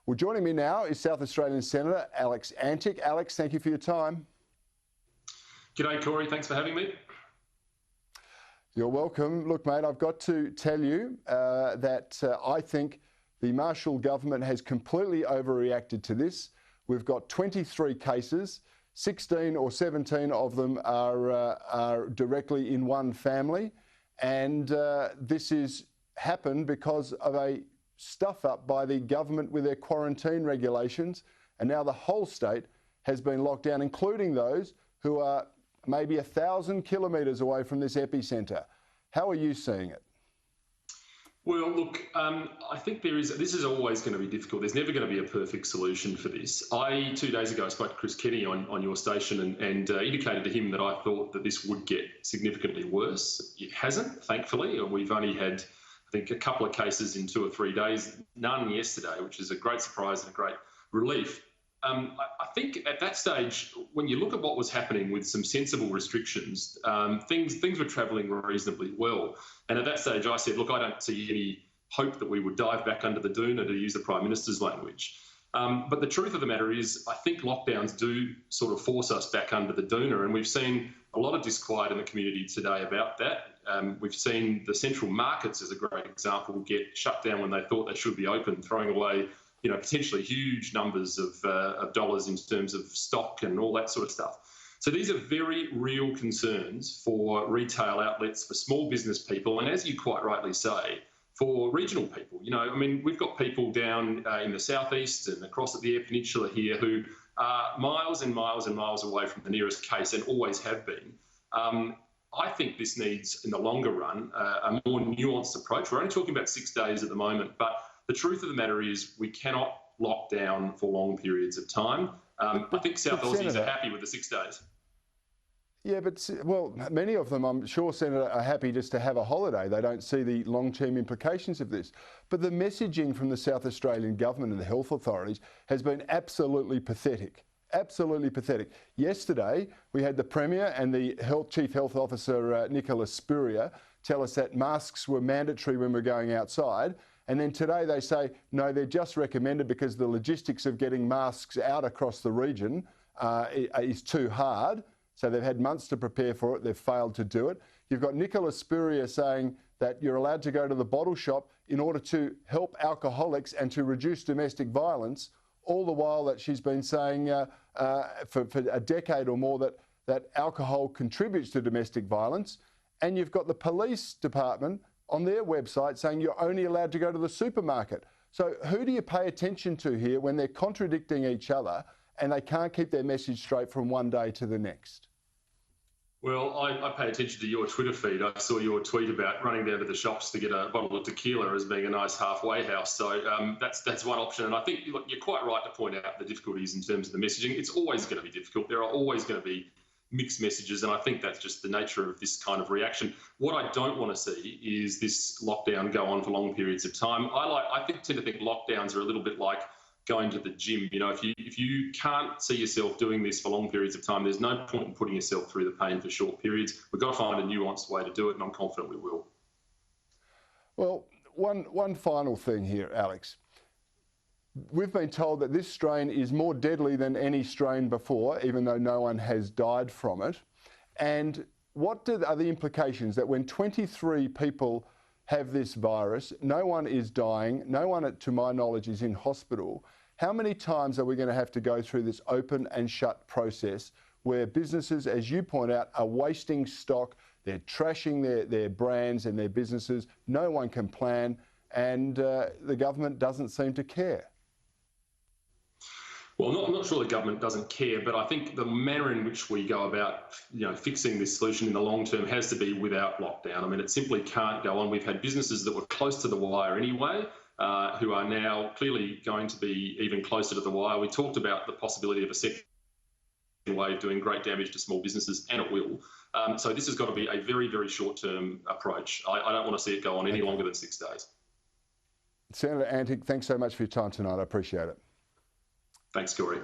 Well, joining me now is South Australian Senator Alex Antic. Alex, thank you for your time. G'day, Corey. Thanks for having me. You're welcome. Look, mate, I've got to tell you that I think the Marshall government has completely overreacted to this. We've got 23 cases. 16 or 17 of them are directly in one family. And this has happened because of a stuff up by the government with their quarantine regulations. And now the whole state has been locked down, including those who are maybe 1,000 kilometres away from this epicentre. How are you seeing it? Well, look, I think this is always going to be difficult. There's never going to be a perfect solution for this. 2 days ago, I spoke to Chris Kenny on your station and indicated to him that I thought that this would get significantly worse. It hasn't, thankfully. We've only had, I think, a couple of cases in 2 or 3 days, none yesterday, which is a great surprise and a great relief. I think at that stage, when you look at what was happening with some sensible restrictions, things were travelling reasonably well. And at that stage, I said, look, I don't see any hope that we would dive back under the doona, to use the Prime Minister's language. But the truth of the matter is, I think lockdowns do sort of force us back under the doona. And we've seen a lot of disquiet in the community today about that. We've seen the central markets, as a great example, get shut down when they thought they should be open, throwing away potentially huge numbers of dollars in terms of stock and all that sort of stuff. So these are very real concerns for retail outlets, for small business people, and as you quite rightly say, for regional people. We've got people down in the southeast and across at the Eyre Peninsula here who are miles and miles and miles away from the nearest case and always have been. I think this needs, in the longer run, a more nuanced approach. We're only talking about 6 days at the moment, but the truth of the matter is we cannot lock down for long periods of time. I think South Aussies are happy with the 6 days. Yeah, but, well, many of them, I'm sure, Senator, are happy just to have a holiday. They don't see the long-term implications of this. But the messaging from the South Australian government and the health authorities has been absolutely pathetic. Absolutely pathetic. Yesterday, we had the Premier and the Chief Health Officer, Nicola Spurrier, tell us that masks were mandatory when we're going outside. And then today they say, no, they're just recommended because the logistics of getting masks out across the region is too hard. So they've had months to prepare for it. They've failed to do it. You've got Nicola Spurrier saying that you're allowed to go to the bottle shop in order to help alcoholics and to reduce domestic violence, all the while that she's been saying for a decade or more that alcohol contributes to domestic violence. And you've got the police department on their website saying you're only allowed to go to the supermarket. So who do you pay attention to here when they're contradicting each other and they can't keep their message straight from one day to the next? Well, I pay attention to your Twitter feed. I saw your tweet about running down to the shops to get a bottle of tequila as being a nice halfway house. So that's one option. And I think look, you're quite right to point out the difficulties in terms of the messaging. It's always going to be difficult. There are always going to be mixed messages, and I think that's just the nature of this kind of reaction. What I don't want to see is this lockdown go on for long periods of time. I tend to think lockdowns are a little bit like going to the gym. If you can't see yourself doing this for long periods of time, there's no point in putting yourself through the pain for short periods. We've got to find a nuanced way to do it, and I'm confident we will. Well, one final thing here, Alex. We've been told that this strain is more deadly than any strain before, even though no one has died from it. And what are the implications that when 23 people have this virus, no one is dying, no one, to my knowledge, is in hospital? How many times are we going to have to go through this open and shut process where businesses, as you point out, are wasting stock, they're trashing their brands and their businesses, no one can plan, and the government doesn't seem to care? Well, I'm not sure the government doesn't care, but I think the manner in which we go about, fixing this solution in the long term has to be without lockdown. It simply can't go on. We've had businesses that were close to the wire anyway, who are now clearly going to be even closer to the wire. We talked about the possibility of a second wave doing great damage to small businesses, and it will. So this has got to be a very, very short-term approach. I don't want to see it go on any longer than 6 days. Senator Antic, thanks so much for your time tonight. I appreciate it. Thanks, Corey.